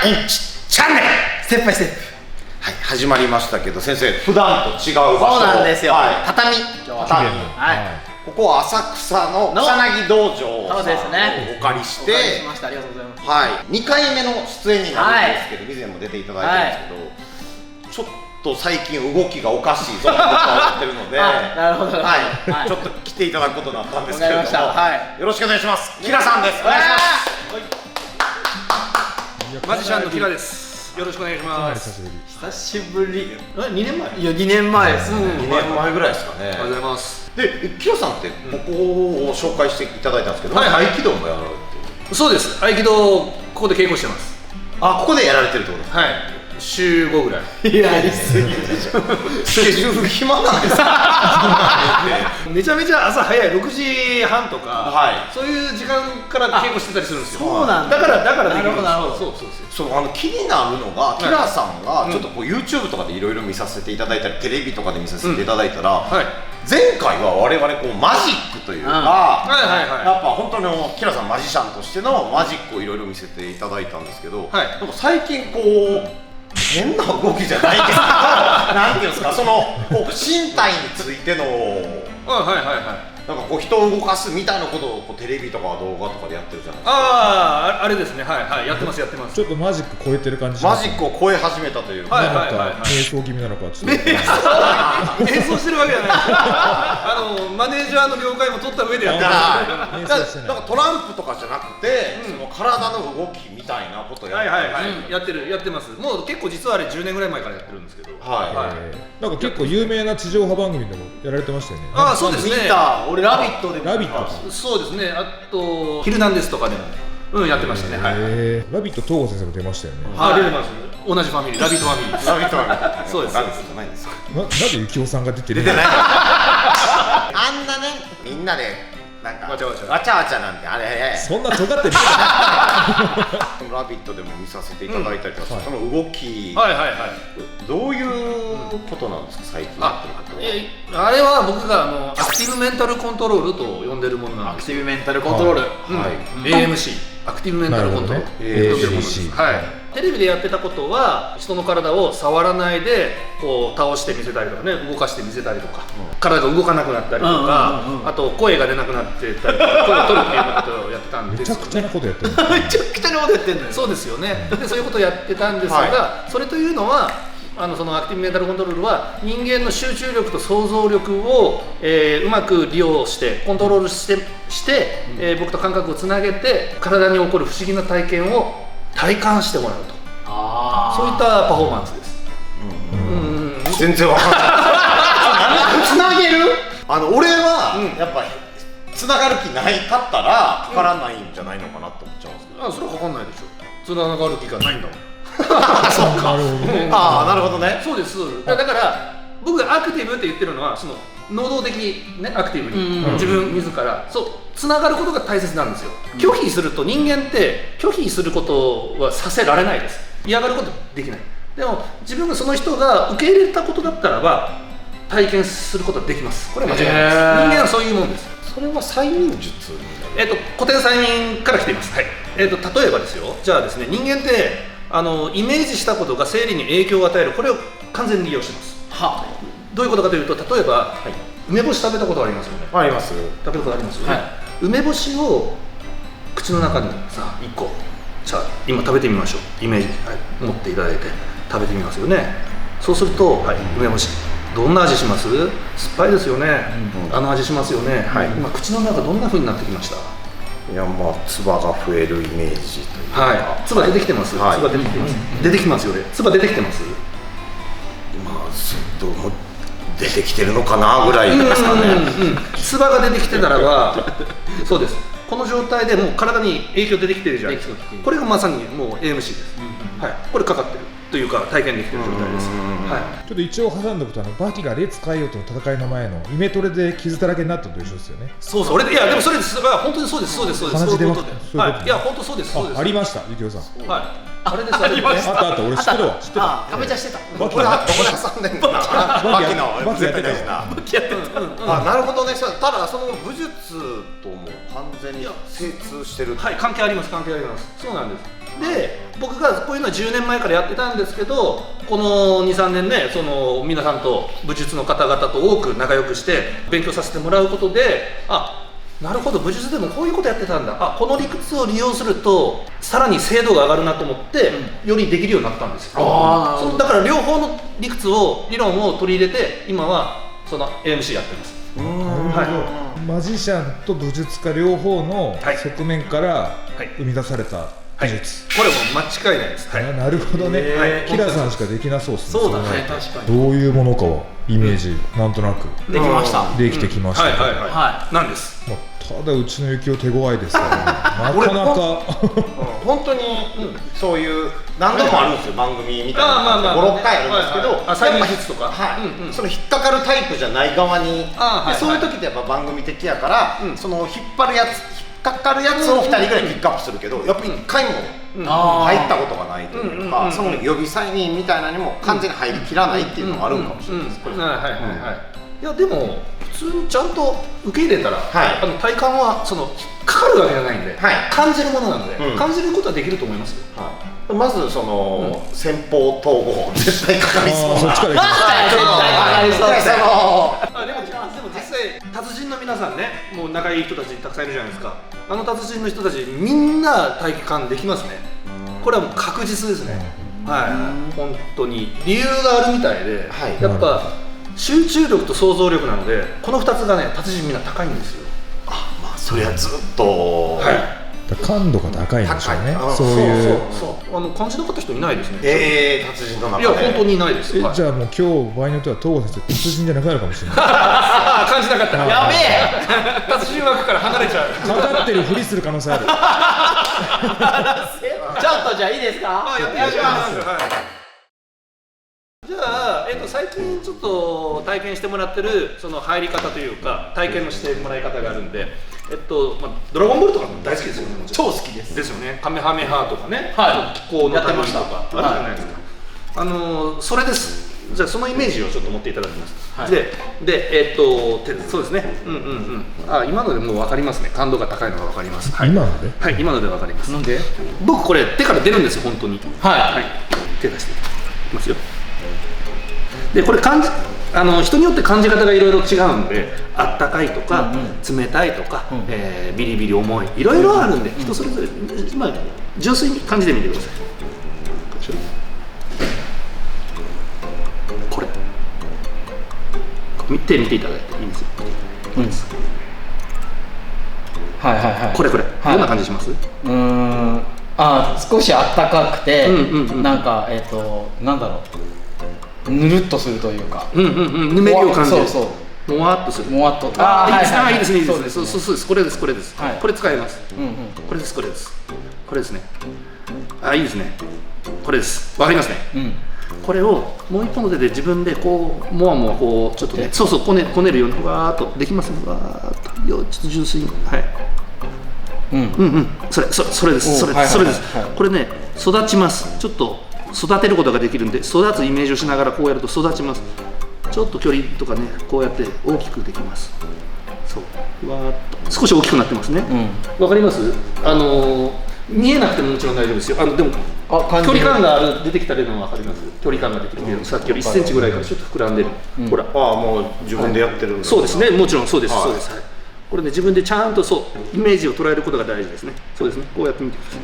インチチャンネルステップバイステップ。はい、始まりましたけど、先生、普段と違う場所。そうなんですよ、はい、畳。畳。はい、ここは浅草の草薙道場そうですね、お借りして、お借りしました。ありがとうございます。はい、2回目の出演になるんですけど、以前も出ていただいてるんですけど、ちょっと最近動きがおかしいぞと僕は思ってるので、なるほど、はい、ちょっと来ていただくことになったんですけれども、よろしくお願いします。キラさんです。お願いします。マジシャンのキラです。よろしくお願いします。久しぶり。2年前？いや、2年前です。2年前ぐらいですかね。ありがとうございます。で、キラさんってここを紹介していただいたんですけど、はいはい、合気道もやられてる。そうです。合気道ここで稽古してます。あ、ここでやられてるってことですか。はい。週5ぐらい。やりすぎでしょ。スケジュール暇なんですか。めちゃめちゃ朝早い6時半とか、はい、そういう時間から稽古してたりするんですよ。そうなんだ。だからできるんです。なるほど。そう気になるのが、キラさんがちょっとこう YouTube とかでいろいろ見させていただいたり、テレビとかで見させていただいたら、前回は我々こうマジックというか、やっぱ本当にキラさんマジシャンとしてのマジックをいろいろ見せていただいたんですけど、なんか最近こう変な動きじゃないですけど、なんていうんですか、そのこう身体についてのなんかこう人を動かすみたいなことをこうテレビとか動画とかでやってるじゃないですか。あれですね。はい、やってます。ちょっとマジック超えてる感じ。マジックを超え始めたというか、瞑想気味なのかちょっと。瞑想してるわけじゃない。マネージャーの了解も取った上でやってます。だからトランプとかじゃなくて、その体の動きみたいなことをやってます。もう結構実はあれ10年ぐらい前からやってるんですけど、なんか結構有名な地上波番組でもやられてましたよね。ああ、そうですね。俺ラビットで。ラビット。そうですね。あとヒルナンデスとかでもやってましたね。ラビット東郷先生も出ましたよね。出てます。同じファミリー、ラビットファミリーです。ラビットファミリー。そうです。ラビットじゃないんですか。なんで幸男さんが出てる？出てない。あんなね、みんなでなんかわちゃわちゃなんてあれ。そんな尖ってる。ラビットでも見させていただいたりとか、その動き、どういうことなんですか、最近やってることは。あれは僕がアクティブメンタルコントロールと呼んでるものなんです。アクティブメンタルコントロール。AMC、アクティブメンタルコントロール。AMC。テレビでやってたことは、人の体を触らないでこう倒して見せたりとかね、動かして見せたりとか、体が動かなくなったりとか、あと声が出なくなってたりとか、声を取るっていうようなことをやってたんですよ。めちゃくちゃなことやってる。めちゃくちゃなことやってんのよ。そうですよね。でそういうことをやってたんですが、それというのはそのアクティブメンタルコントロールは人間の集中力と想像力を、うまく利用してコントロールして、僕と感覚をつなげて体に起こる不思議な体験を体感してもらうと、そういったパフォーマンスです。全然わかんない。つなげる？俺はやっぱつながる気ないかったらかからないんじゃないのかなって思っちゃうんですけど。それはかかんないでしょ。つながる気がないんだもん。そうか。なるほどね。そうです。だから僕がアクティブって言ってるのは、その能動的ね、アクティブに自分自らつながることが大切なんですよ。拒否すると、人間って拒否することはさせられないです。嫌がることできない。でも自分がその人が受け入れたことだったらば体験することができます。これは間違いないです。人間はそういうもんです。それは催眠術になる？古典催眠から来ています。例えばですよ。じゃあですね、人間ってイメージしたことが生理に影響を与える、これを完全に利用してます。どういうことかというと、例えば、梅干し食べたことありますよね。あります。食べたことありますよね。梅干しを口の中にさ1個、じゃあ今食べてみましょう。イメージ、持っていただいて食べてみますよね。そうすると、梅干しどんな味します？酸っぱいですよね。味しますよね。今口の中どんな風になってきました？いや、唾が増えるイメージというか、唾出てきてます。唾出てきてます。出てきますよね。唾出てきてます。どうも出てきてるのかなぐらいですかね。唾が出てきてたらば、そうです。この状態でもう体に影響出てきてるじゃないですか。これがまさにもう AMC です。これかかってるというか体験できてる状態です。ちょっと一応挟んでおくと、バキが列変えようとの戦いの前のイメトレで傷だらけになったと一緒ですよね。いやでもそれです。本当にそうです。そういうことで。いや本当そうです。ありました、ゆきおさん。あれですあれですね。あった俺知ってるわ知ってるあ、亀ちゃんしてた。バキ俺はどこで挟んでんのなバキの絶対大事なあ、なるほどね。ただその武術とも完全に精通してる。はい、関係あります関係あります。そうなんです。で、僕がこういうのは10年前からやってたんですけど、この 2,3 年ね、その皆さんと武術の方々と多く仲良くして勉強させてもらうことで、あ、なるほど、武術でもこういうことやってたんだ、あ、この理屈を利用するとさらに精度が上がるなと思って、よりできるようになったんですよ。そうだから両方の理屈を理論を取り入れて今はその AMC やってます。はい、マジシャンと武術家両方の側面から生み出された技術、これも間違いないです。はい、なるほどね、キラさんしかできなそうですね。そうだね、確かに。どういうものかはイメージなんとなくできました。できてきましたけど、なんです。ただうちの幸男手強いですからね、なかなか本当にそういう何度もあるんですよ、番組みたいな5、6回あるんですけど、催眠術とか、その引っかかるタイプじゃない側に、そういう時ってやっぱ番組的やから、その引っ張るやつ、引っかかるやつを2人ぐらいピックアップするけど、やっぱり1回も入ったことがないというか、その予備催眠みたいなのにも完全に入りきらないっていうのがあるんかもしれないです。いやでも普通にちゃんと受け入れたら、体感はそのかかるわけじゃないんで、感じるものなので、感じることはできると思いますよ。まずその先方統合絶対かかりそうな、そっちからいきます。でも実際達人の皆さんね、もう仲いい人たちたくさんいるじゃないですか。あの達人の人たちみんな体感できますね。これはもう確実ですね。本当に理由があるみたいで、やっぱ集中力と想像力なので、この2つがね、達人みんな高いんですよ。あ、まあそれはずっと感度が高いんでしょうね。そういう感じなかった人いないですね。達人の中で。いや本当にいないです。じゃあもう今日場合によっては東郷先生達人じゃなくなるかもしれない。感じなかった。やべえ。達人枠から離れちゃう。かかってるふりする可能性ある。ちょっとじゃあいいですか。やってみましょう。じゃあ、最近ちょっと体験してもらってるその入り方というか体験のしてもらい方があるんで、ドラゴンボールとかも大好きですよね。超好きです。ですよね。カメハメハとかね、気候のやってましたとかあるじゃないですか。それです。じゃあそのイメージをちょっと持っていただきます。で、そうですね。今のでもう分かりますね。感度が高いのが分かります。今ので？はい、今ので分かります。なんで？僕これ手から出るんですよ、本当に。はい。手出していきますよ。でこれ人によって感じ方がいろいろ違うんで、あったかいとか、冷たいとか、ビリビリ重い、いろいろあるんで、人それぞれ、純粋に感じてみてください。これ見ていただいていいんですよ。これどんな感じします？少しあったかくて、なんかなんだろう、ぬるっとするというか、ぬめりを感じる。もわっとする。もわっと。いいですね。そうです。これです。これ使えます。これです。これですね。いいですね。これです。わかりますね。これをもう一本の手で自分でこうもわもわこうちょっとね、こねるようにわーっとできますね。わーっとちょっと純粋に、それです。これね、育ちます。ちょっと育てることができるんで、育つイメージをしながらこうやると育ちます。ちょっと距離とかね、こうやって大きくできます。そうわーっと少し大きくなってますね。わかります？見えなくてももちろん大丈夫ですよ。でも距離感が出てきたのは分かります。距離感が出てきてる。さっきより1センチぐらいからちょっと膨らんでる。ほら、もう自分でやってるんです。そうですね、もちろんそうです。これね、自分でちゃんとイメージを捉えることが大事ですね。そうですね、こうやってみてください。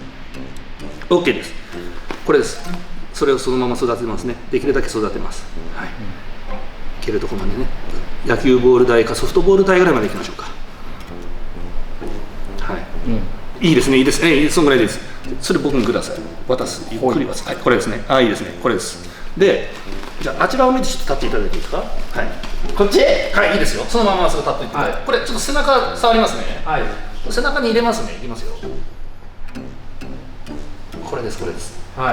OK です。これです。それをそのまま育てますね。できるだけ育てます。いけるところまでね。野球ボール台かソフトボール台ぐらいまでいきましょうか。いいですね。そのぐらいです。それ僕にください。渡す。ゆっくり渡す。これですね。いいですね。これです。で、じゃああちらを見てちょっと立っていただいていいですか。こっち？いいですよ。そのまま立っていただいて。これちょっと背中触りますね。背中に入れますね。いきますよ。これです。わ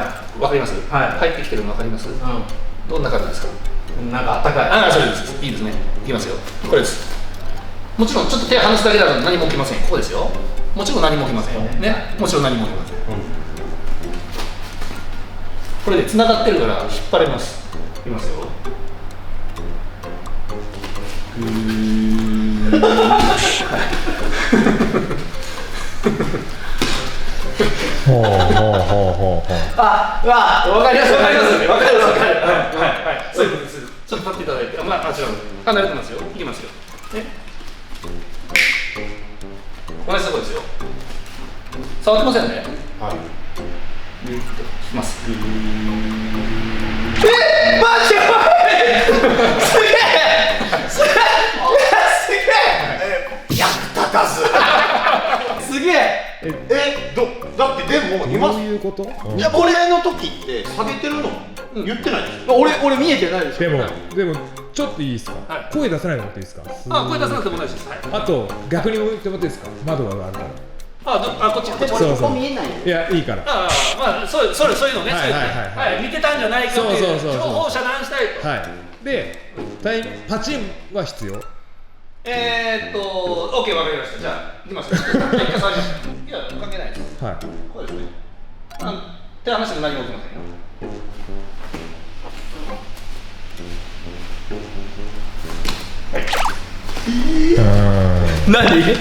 かります？入ってきてるのわかります？どんな感じですか？なんかあったかい。それです。いいですね。いきますよ。これです。もちろんちょっと手離すだけだと何も起きません。ここですよ。もちろん何も起きませんよ。ね。もちろん何も起きません。これで繋がってるから引っ張れます。いきますよ。ほうほうほうほうほう。あ、わかります。わかりますよね。わかる。はい。そういうことです。ちょっと立っていただいて、まあ、違う。離れてますよ。いきますよ。ね。同じとこですよ。触ってませんね。はい。いきます。マジですげえ。すげえ。役立たず。すげえ。だってでも今どういうこと？いや俺の時って下げてるの言ってないでしょ。俺見えてないでしょ。でもちょっといいですか？声出さないでもらっていいですか？声出さなくてもないです。あと逆に向いてもらっていいですか？窓があるから。こっち。ここ見えない。いやいいから。まあそういうのね。はい。見てたんじゃないかっていう情報を遮断したいと。はい。でパチンは必要。OK わかりました。じゃあいきますよ。一回触りました。いや関係ないです。はい。こうですね。手離しても何も起きませんよ。何？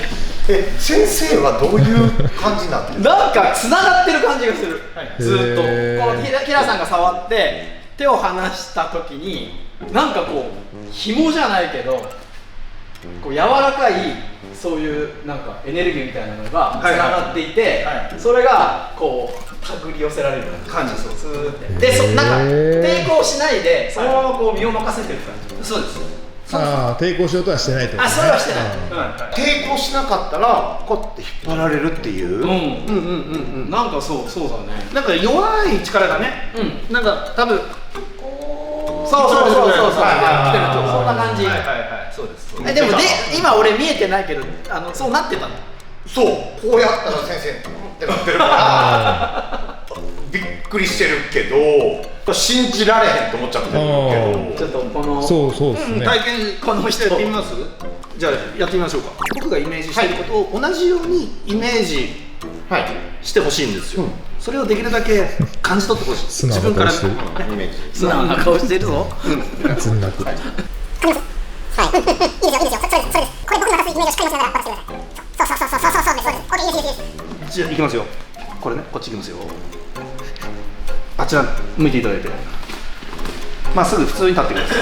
先生はどういう感じなんですか？なんか繋がってる感じがする。ずーっとこの平さんが触って手を離した時になんかこう紐じゃないけどこう柔らかいそういうなんかエネルギーみたいなのが繋がっていて、それがこう手繰り寄せられる感じです。でなんか抵抗しないでそのままこう身を任せてる感じ。そうです。抵抗しようとはしてないってことですね。それはしてない。抵抗しなかったらこうやって引っ張られるっていう。なんかそうだね。なんか弱い力がね。なんか多分。そう。そんな感じ。そうです。でも今俺見えてないけどそうなってたの。そうこうやったら先生ってなってるからびっくりしてるけど信じられへんと思っちゃってるけど、ちょっとこのそうですね。体験この人やってみます？じゃあやってみましょうか。僕がイメージしていることを同じようにイメージしてほしいんですよ。それをできるだけ感じ取ってほしい。素直自分からな顔してる。イメージ素直な顔してるぞ。つんなく。いいですよ。そうです。これ僕の出すイメージをしっかり持ちながらバッしてください。そうです。オッケー、いいです。じゃあいきますよ。これね、こっちいきますよ。あちら向いていただいて、まっすぐ普通に立ってください。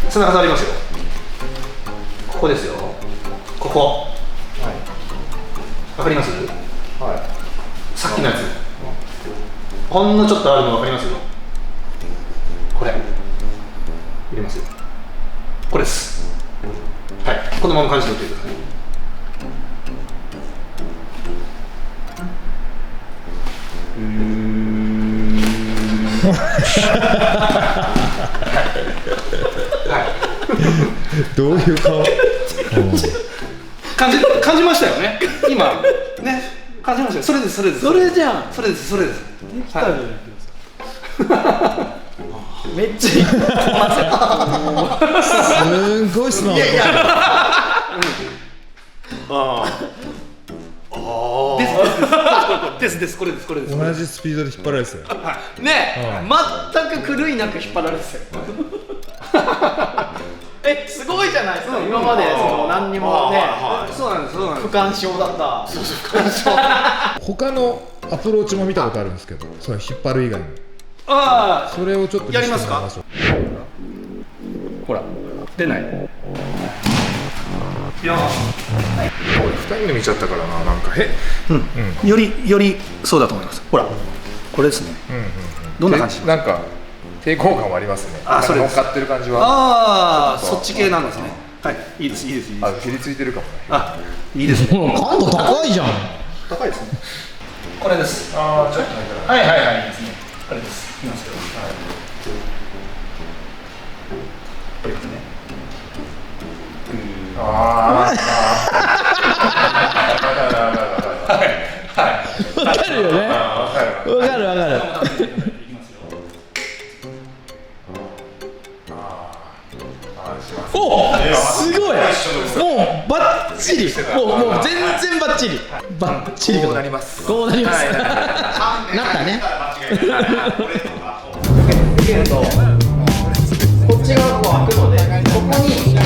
背中触りますよ。ここですよ。ここ。わかります？さっきのやつ。ほんのちょっとあるのわかりますよ。これ。入れますよ。これです。はい。このまま感じておいてください。どういう顔？感じましたよね。今ね感じましたよ。それです。それじゃん。それです。できたじゃないですか。めっちゃいい。すんごい素直。です。これです。同じスピードで引っ張られてたよ。ね、全く狂いなく引っ張られてたよ。すごいじゃないですか。今まで何にもね、そうなんです。不干渉だった。他のアプローチも見たことあるんですけど、それ引っ張る以外に。それをちょっとやりますか？ほら出ない。2人で見ちゃったからな、なんかよりそうだと思います。ほらこれですね。どんな感じ？なんか抵抗感はありますね。それです。乗っかってる感じは。そっち系なんですね。はい、いいです。ピリついてるかもね。いいですね。感度高いじゃん。高いですね。これです。ちょっとなんか。はいいいですね。これです。いきますよ。これですね。わかるよね。わかる。お、すごい。もうバッチリ。ももう全然バッチリバッチリこうなりますこうなりますなったねこっち側がこう開くのでここに